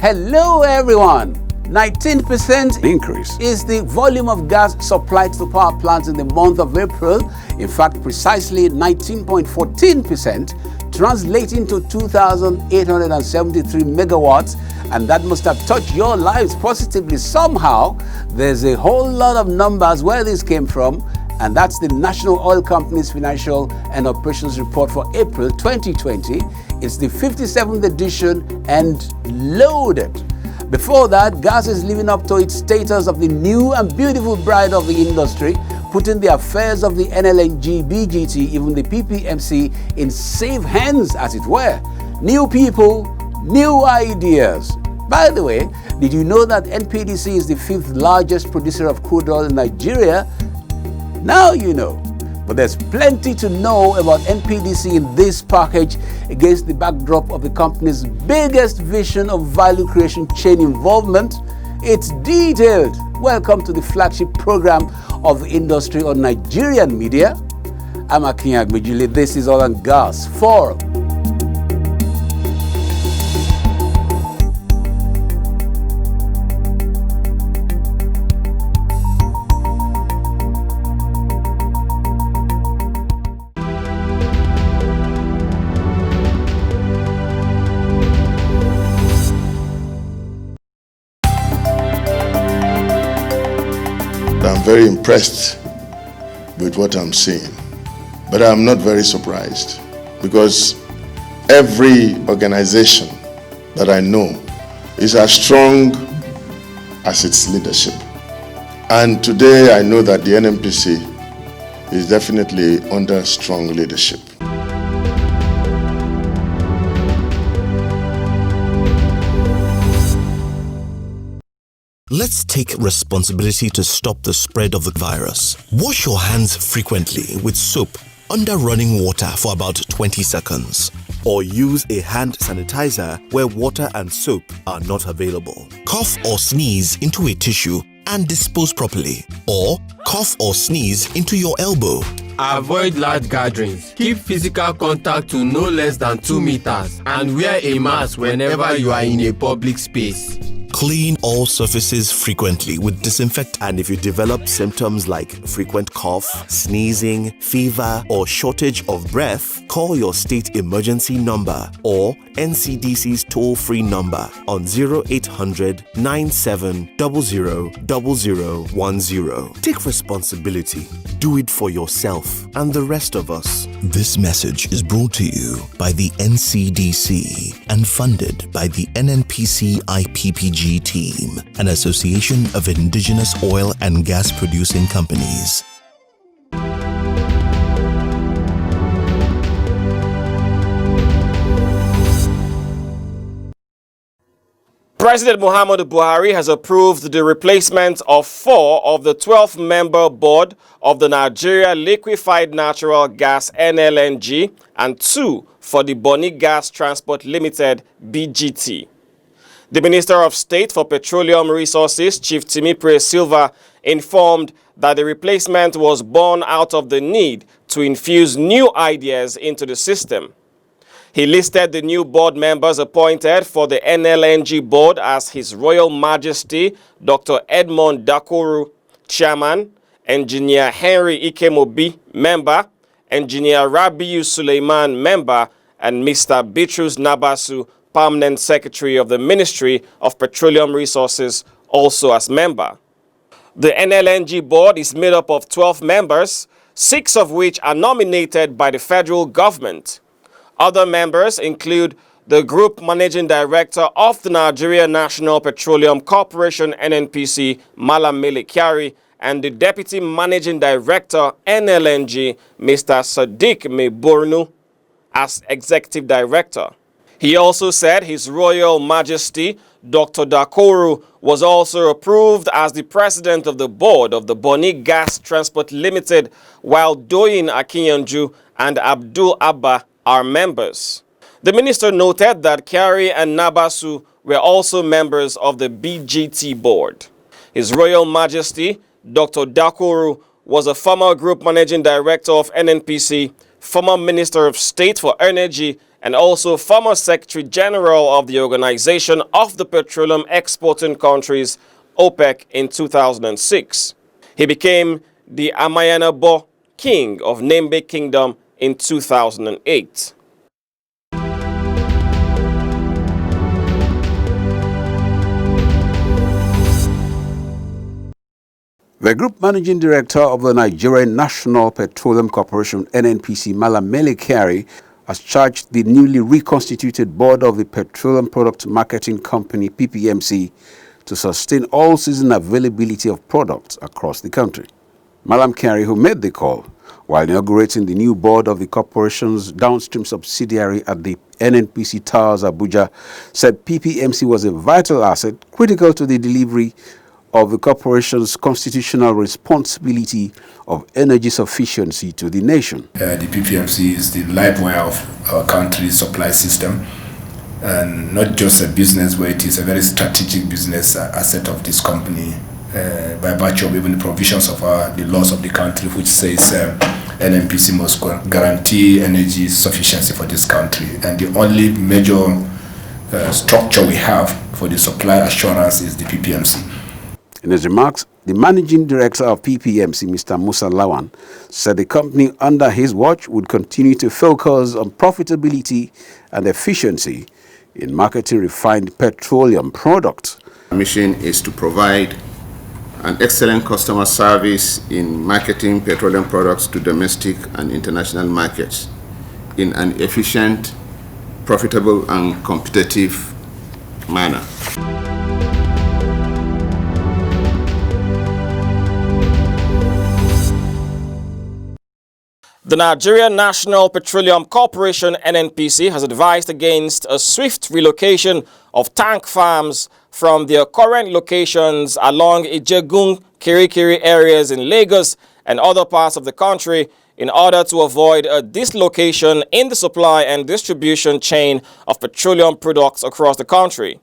Hello everyone! 19% increase is the volume of gas supplied to power plants in the month of April. In fact, precisely 19.14%, translating to 2,873 megawatts, and that must have touched your lives positively somehow. There's a whole lot of numbers where this came from, and that's the National Oil Company's Financial and Operations Report for April 2020. It's the 57th edition and loaded. Before that, gas is living up to its status of the new and beautiful bride of the industry, putting the affairs of the NLNG, BGT, even the PPMC in safe hands, as it were. New people, new ideas. By the way, did you know that Npdc is the 5th largest producer of crude oil in Nigeria? Now you know. But there's plenty to know about Npdc in this package against the backdrop of the company's biggest vision of value creation chain involvement. It's detailed. Welcome to the flagship program of the industry on Nigerian media. I'm Akin Agbejile. This is Oil and Gas Forum. I'm very impressed with what I'm seeing, but I'm not very surprised because every organization that I know is as strong as its leadership. And today I know that the NMPC is definitely under strong leadership. Let's take responsibility to stop the spread of the virus. Wash your hands frequently with soap under running water for about 20 seconds. Or use a hand sanitizer where water and soap are not available. Cough or sneeze into a tissue and dispose properly. Or cough or sneeze into your elbow. Avoid large gatherings. Keep physical contact to no less than 2 meters and wear a mask whenever you are in a public space. Clean all surfaces frequently with disinfectant. And if you develop symptoms like frequent cough, sneezing, fever, or shortage of breath, call your state emergency number or NCDC's toll-free number on 0800 9700 0010. Take responsibility. Do it for yourself and the rest of us. This message is brought to you by the NCDC and funded by the NNPC IPPG team, an association of indigenous oil and gas producing companies. President Muhammadu Buhari has approved the replacement of 4 of the 12-member board of the Nigeria Liquefied Natural Gas NLNG and 2 for the Bonny Gas Transport Limited BGT. The Minister of State for Petroleum Resources, Chief Timipre Silva, informed that the replacement was born out of the need to infuse new ideas into the system. He listed the new board members appointed for the NLNG board as His Royal Majesty Dr. Edmond Dakoru, Chairman, Engineer Henry Ikemobi, Member, Engineer Rabiu Suleiman, Member, and Mr. Bitrus Nabasu, Permanent Secretary of the Ministry of Petroleum Resources, also as member. The NLNG board is made up of 12 members, 6 of which are nominated by the federal government. Other members include the Group Managing Director of the Nigerian National Petroleum Corporation NNPC, Malam Mele Kyari, and the Deputy Managing Director NLNG, Mr. Sadiq Mebornu, as Executive Director. He also said His Royal Majesty Dr. Dakoru was also approved as the President of the Board of the Bonny Gas Transport Limited, while Doyin Akinyanju and Abdul Abba are members. The minister noted that Kyari and Nabasu were also members of the BGT board. His Royal Majesty Dr. Dakoru was a former group managing director of NNPC, former Minister of State for Energy, and also former Secretary General of the Organization of the Petroleum Exporting Countries, OPEC, in 2006. He became the Amayanabo King of Nembe Kingdom in 2008. The Group Managing Director of the Nigerian National Petroleum Corporation, NNPC, Malam Kyari, has charged the newly reconstituted board of the Petroleum Product Marketing Company, PPMC, to sustain all-season availability of products across the country. Malam Kyari, who made the call while inaugurating the new board of the corporation's downstream subsidiary at the NNPC Towers, Abuja, said PPMC was a vital asset critical to the delivery of the corporation's constitutional responsibility of energy sufficiency to the nation. The PPMC is the lifewire of our country's supply system, and not just a business where it is a very strategic business asset of this company by virtue of even the provisions of the laws of the country, which says NNPC must guarantee energy sufficiency for this country. And the only major structure we have for the supply assurance is the PPMC. In his remarks, the managing director of PPMC, Mr. Musa Lawan, said the company under his watch would continue to focus on profitability and efficiency in marketing refined petroleum products. Our mission is to provide an excellent customer service in marketing petroleum products to domestic and international markets in an efficient, profitable, and competitive manner. The Nigerian National Petroleum Corporation, NNPC, has advised against a swift relocation of tank farms from their current locations along Ijegun, Kirikiri areas in Lagos and other parts of the country in order to avoid a dislocation in the supply and distribution chain of petroleum products across the country.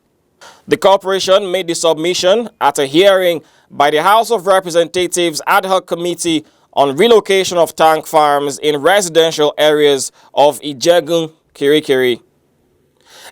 The corporation made the submission at a hearing by the House of Representatives Ad Hoc Committee on relocation of tank farms in residential areas of Ijegun, Kirikiri.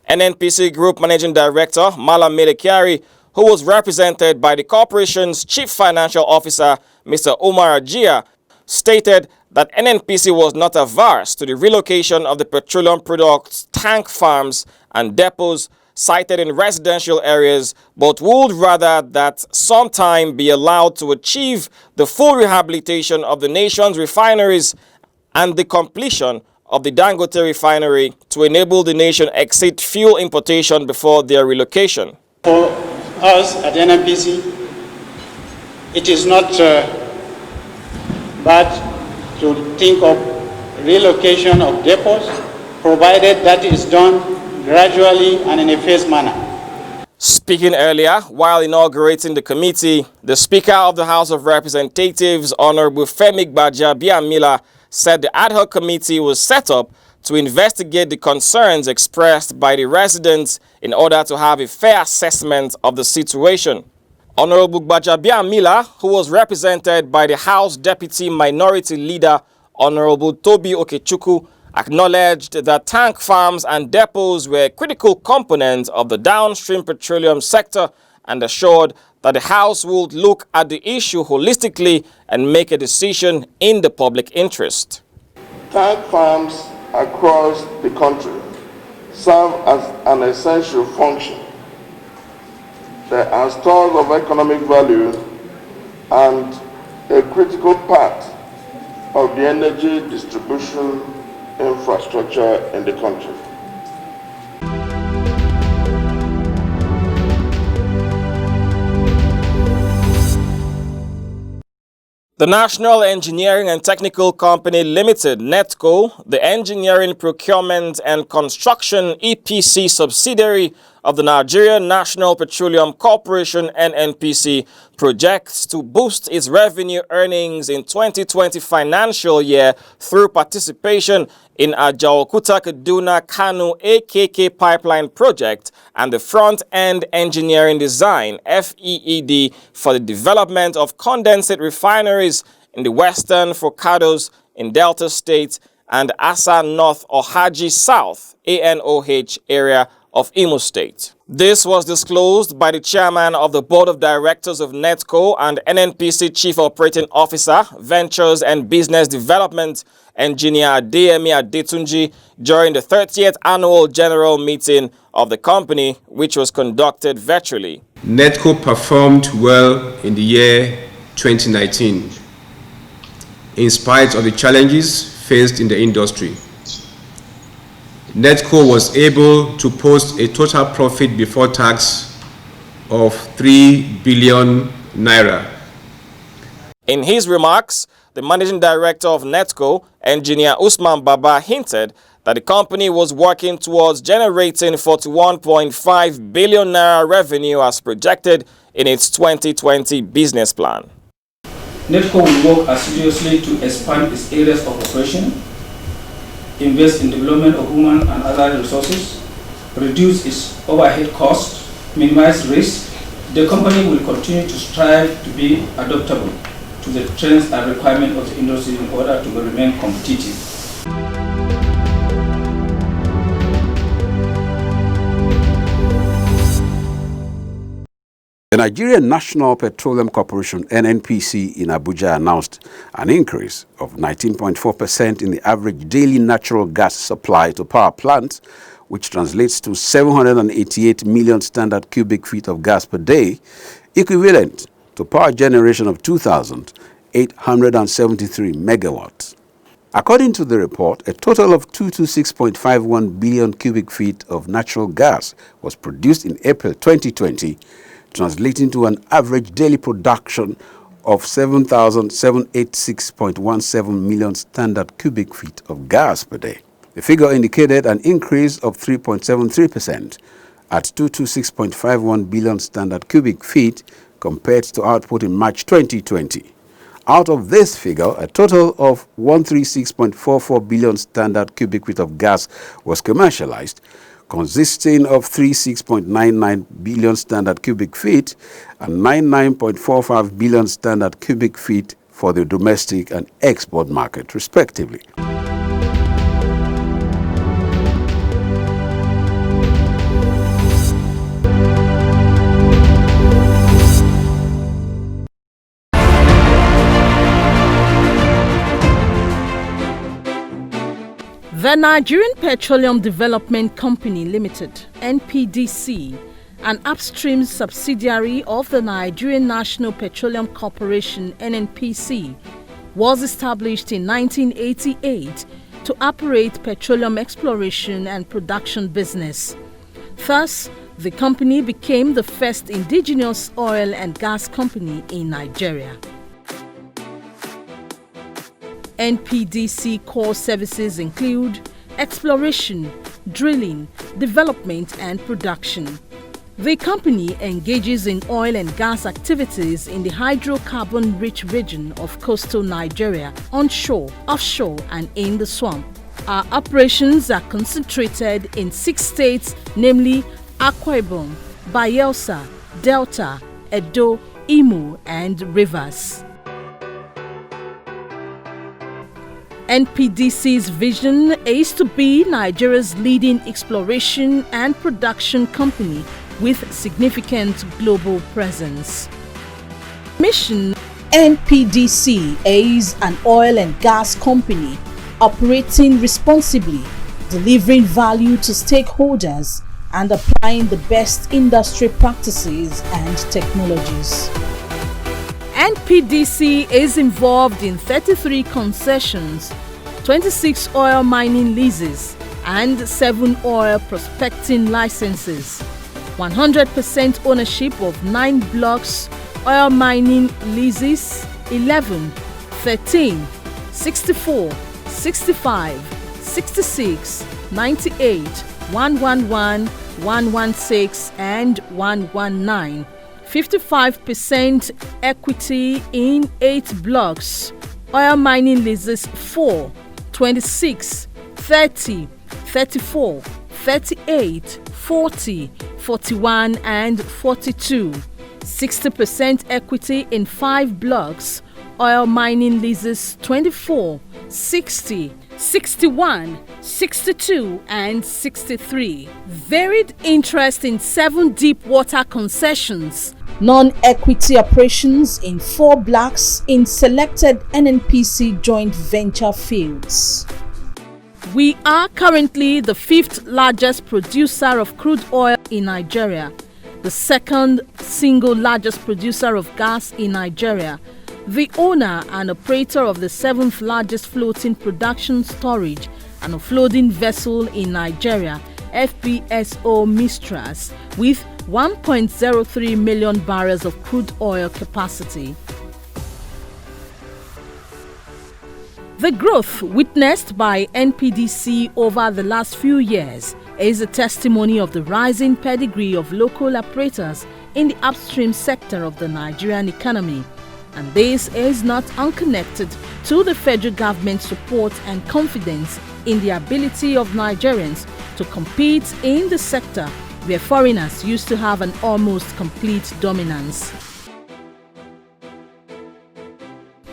NNPC Group Managing Director Malam Kyari, who was represented by the corporation's Chief Financial Officer, Mr. Umar Ajia, stated that NNPC was not averse to the relocation of the petroleum products tank farms and depots sited in residential areas, but would rather that some time be allowed to achieve the full rehabilitation of the nation's refineries and the completion of the Dangote refinery to enable the nation exit fuel importation before their relocation. For us at NNPC, it is not bad to think of relocation of depots, provided that is done gradually and in a phased manner. Speaking earlier, while inaugurating the committee, the Speaker of the House of Representatives, Honorable Femi Gbajabiamila, said the ad hoc committee was set up to investigate the concerns expressed by the residents in order to have a fair assessment of the situation. Honorable Gbajabiamila, who was represented by the House Deputy Minority Leader, Honorable Toby Okechukwu, acknowledged that tank farms and depots were critical components of the downstream petroleum sector and assured that the House would look at the issue holistically and make a decision in the public interest. Tank farms across the country serve as an essential function. They are stores of economic value and a critical part of the energy distribution infrastructure in the country. The National Engineering and Technical Company Limited, NETCO, the engineering, procurement and construction EPC subsidiary of the Nigerian National Petroleum Corporation NNPC, projects to boost its revenue earnings in 2020 financial year through participation in Ajaokuta Kaduna Kanu AKK pipeline project and the front-end engineering design FEED for the development of condensate refineries in the Western Forcados in Delta State and Asa North Ohaji South, ANOH area of Imo State. This was disclosed by the chairman of the Board of Directors of NETCO and NNPC Chief Operating Officer, Ventures and Business Development, Engineer Adeyemi Adetunji, during the 30th Annual General Meeting of the company, which was conducted virtually. NETCO performed well in the year 2019, in spite of the challenges faced in the industry. NETCO was able to post a total profit before tax of 3 billion naira. In his remarks, the managing director of NETCO, Engineer Usman Baba, hinted that the company was working towards generating 41.5 billion naira revenue as projected in its 2020 business plan. NETCO will work assiduously to expand its areas of operation, invest in development of human and other resources, reduce its overhead costs, minimize risk. The company will continue to strive to be adaptable to the trends and requirements of the industry in order to remain competitive. The Nigerian National Petroleum Corporation (NNPC) in Abuja announced an increase of 19.4% in the average daily natural gas supply to power plants, which translates to 788 million standard cubic feet of gas per day, equivalent to power generation of 2,873 megawatts. According to the report, a total of 226.51 billion cubic feet of natural gas was produced in April 2020, translating to an average daily production of 7,786.17 million standard cubic feet of gas per day. The figure indicated an increase of 3.73% at 226.51 billion standard cubic feet compared to output in March 2020. Out of this figure, a total of 136.44 billion standard cubic feet of gas was commercialized, consisting of 36.99 billion standard cubic feet and 99.45 billion standard cubic feet for the domestic and export market, respectively. The Nigerian Petroleum Development Company Limited, Npdc, an upstream subsidiary of the Nigerian National Petroleum Corporation (NNPC), was established in 1988 to operate petroleum exploration and production business. Thus, the company became the first indigenous oil and gas company in Nigeria. NPDC core services include exploration, drilling, development and production. The company engages in oil and gas activities in the hydrocarbon-rich region of coastal Nigeria, onshore, offshore and in the swamp. Our operations are concentrated in 6 states, namely Akwa Ibom, Bayelsa, Delta, Edo, Imo and Rivers. NPDC's vision is to be Nigeria's leading exploration and production company with significant global presence. Mission: NPDC is an oil and gas company operating responsibly, delivering value to stakeholders and applying the best industry practices and technologies. NPDC is involved in 33 concessions, 26 oil mining leases, and 7 oil prospecting licenses. 100% ownership of 9 blocks, oil mining leases 11, 13, 64, 65, 66, 98, 111, 116, and 119. 55% equity in 8 blocks, oil mining leases 4, 26, 30, 34, 38, 40, 41 and 42. 60% equity in 5 blocks, oil mining leases 24, 60, 61, 62 and 63. Varied interest in 7 deep water concessions. Non-equity operations in 4 blocks in selected NNPC joint venture fields. We are currently the 5th largest producer of crude oil in Nigeria, the 2nd single largest producer of gas in Nigeria, the owner and operator of the 7th largest floating production, storage and offloading vessel in Nigeria, FPSO Mistras, with 1.03 million barrels of crude oil capacity. The growth witnessed by Npdc over the last few years is a testimony of the rising pedigree of local operators in the upstream sector of the Nigerian economy. And this is not unconnected to the federal government's support and confidence in the ability of Nigerians to compete in the sector where foreigners used to have an almost complete dominance.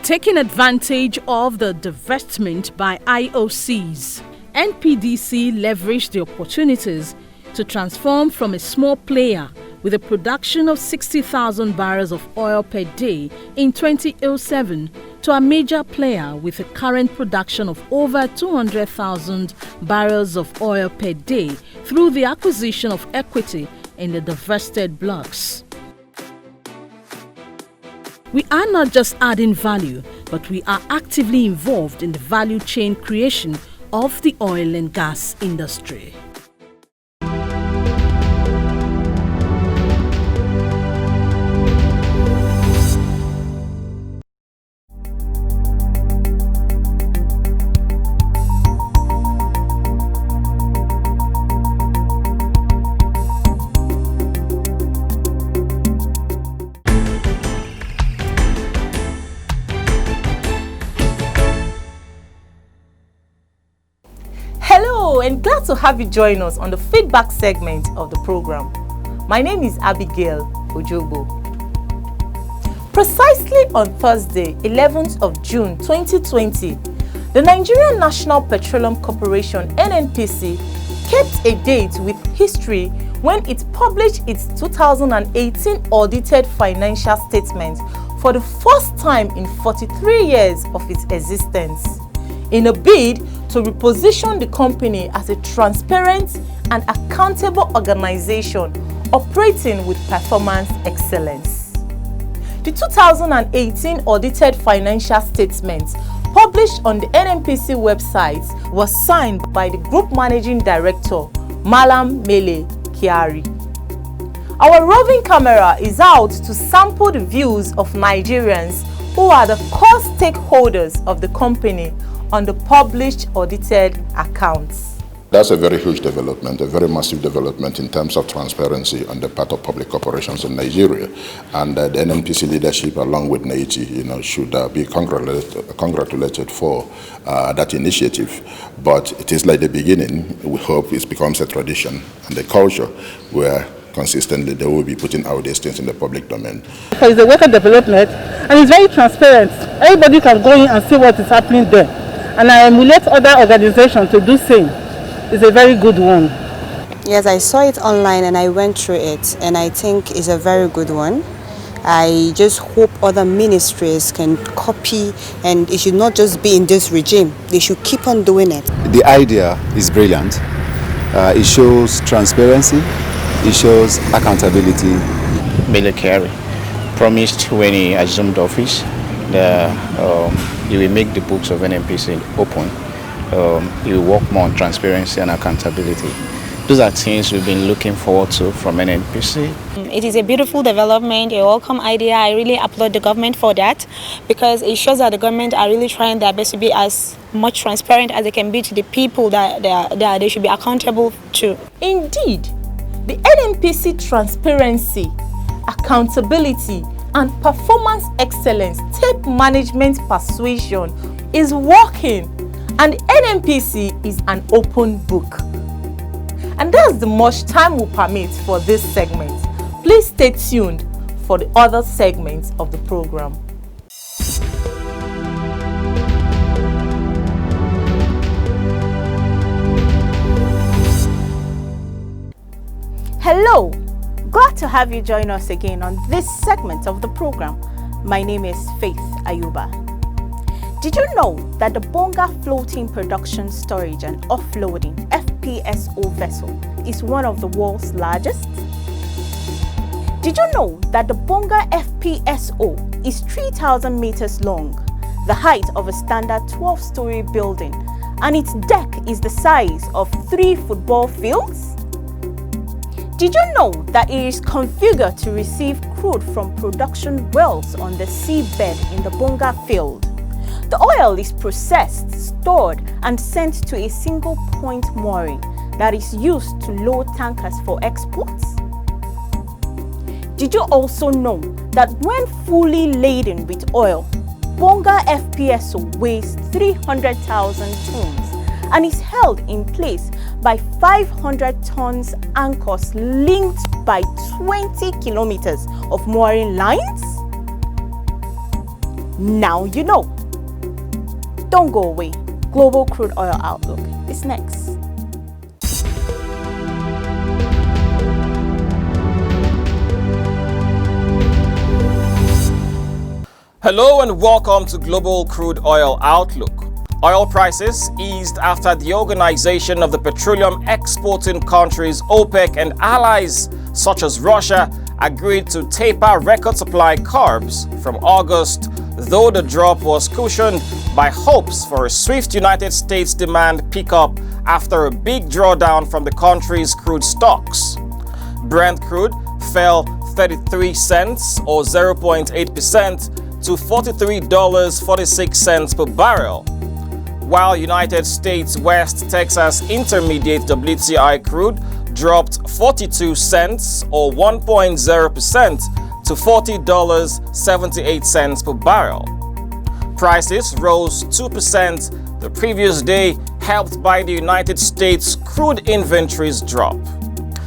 Taking advantage of the divestment by IOCs, Npdc leveraged the opportunities to transform from a small player with a production of 60,000 barrels of oil per day in 2007 to a major player with a current production of over 200,000 barrels of oil per day through the acquisition of equity in the divested blocks. We are not just adding value, but we are actively involved in the value chain creation of the oil and gas industry. And glad to have you join us on the feedback segment of the program. My name is Abigail Ojobo. Precisely on Thursday, 11th of June 2020, the Nigerian National Petroleum Corporation (NNPC) kept a date with history when it published its 2018 audited financial statement for the first time in 43 years of its existence, in a bid to reposition the company as a transparent and accountable organization operating with performance excellence. The 2018 audited financial statement published on the NNPC website was signed by the Group Managing Director, Malam Mele Kyari. Our roving camera is out to sample the views of Nigerians who are the core stakeholders of the company on the published audited accounts. That's a very huge development, a very massive development in terms of transparency on the part of public corporations in Nigeria. And the NNPC leadership, along with NAITI, should be congratulated for that initiative. But it is like the beginning. We hope it becomes a tradition and a culture where consistently they will be putting out these things in the public domain. It's a worker development and it's very transparent. Everybody can go in and see what is happening there. And I emulate other organizations to do same. It's a very good one. Yes, I saw it online and I went through it, and I think it's a very good one. I just hope other ministries can copy, and it should not just be in this regime. They should keep on doing it. The idea is brilliant. It shows transparency, it shows accountability. Mele Kyari promised when he assumed office he will make the books of NNPC open. He will work more on transparency and accountability. Those are things we've been looking forward to from NNPC. It is a beautiful development, a welcome idea. I really applaud the government for that, because it shows that the government are really trying their best to be as much transparent as they can be to the people that they should be accountable to. Indeed, the NNPC transparency, accountability, and performance excellence tape management persuasion is working, and NNPC is an open book. And that's the much time will permit for this segment. Please stay tuned for the other segments of the program. Hello, glad to have you join us again on this segment of the program. My name is Faith Ayuba. Did you know that the Bonga Floating Production Storage and Offloading FPSO vessel is one of the world's largest? Did you know that the Bonga FPSO is 3,000 meters long, the height of a standard 12-story building, and its deck is the size of 3 football fields? Did you know that it is configured to receive crude from production wells on the seabed in the Bonga field? The oil is processed, stored, and sent to a single point mooring that is used to load tankers for exports? Did you also know that when fully laden with oil, Bonga FPSO weighs 300,000 tons and is held in place by 500 tons anchors linked by 20 kilometers of mooring lines? Now you know. Don't go away. Global Crude Oil Outlook is next. Hello and welcome to Global Crude Oil Outlook. Oil prices eased after the Organization of the Petroleum Exporting Countries OPEC and allies such as Russia agreed to taper record supply curbs from August, though the drop was cushioned by hopes for a swift United States demand pickup after a big drawdown from the country's crude stocks. Brent crude fell 33 cents or 0.8% to $43.46 per barrel, while United States West Texas Intermediate WTI crude dropped 42 cents or 1.0% to $40.78 per barrel. Prices rose 2% the previous day, helped by the United States crude inventories drop.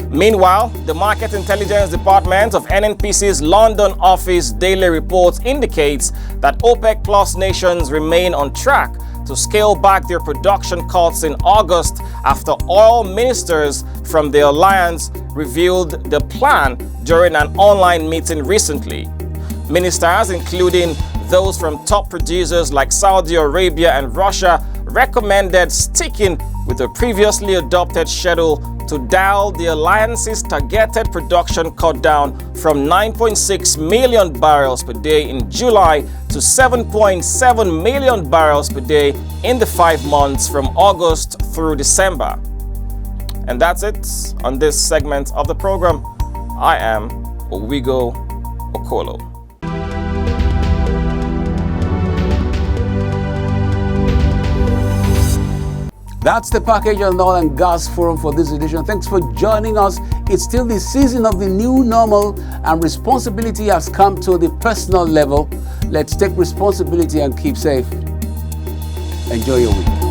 Meanwhile, the Market Intelligence Department of NNPC's London office daily report indicates that OPEC Plus nations remain on track to scale back their production cuts in August after oil ministers from the alliance revealed the plan during an online meeting recently. Ministers, including those from top producers like Saudi Arabia and Russia, recommended sticking with the previously adopted schedule to dial the alliance's targeted production cut down from 9.6 million barrels per day in July to 7.7 million barrels per day in the 5 months from August through December. And that's it on this segment of the program. I am Owigo Okolo. That's the Package on Oil and Gas Forum for this edition. Thanks for joining us. It's still the season of the new normal and responsibility has come to the personal level. Let's take responsibility and keep safe. Enjoy your week.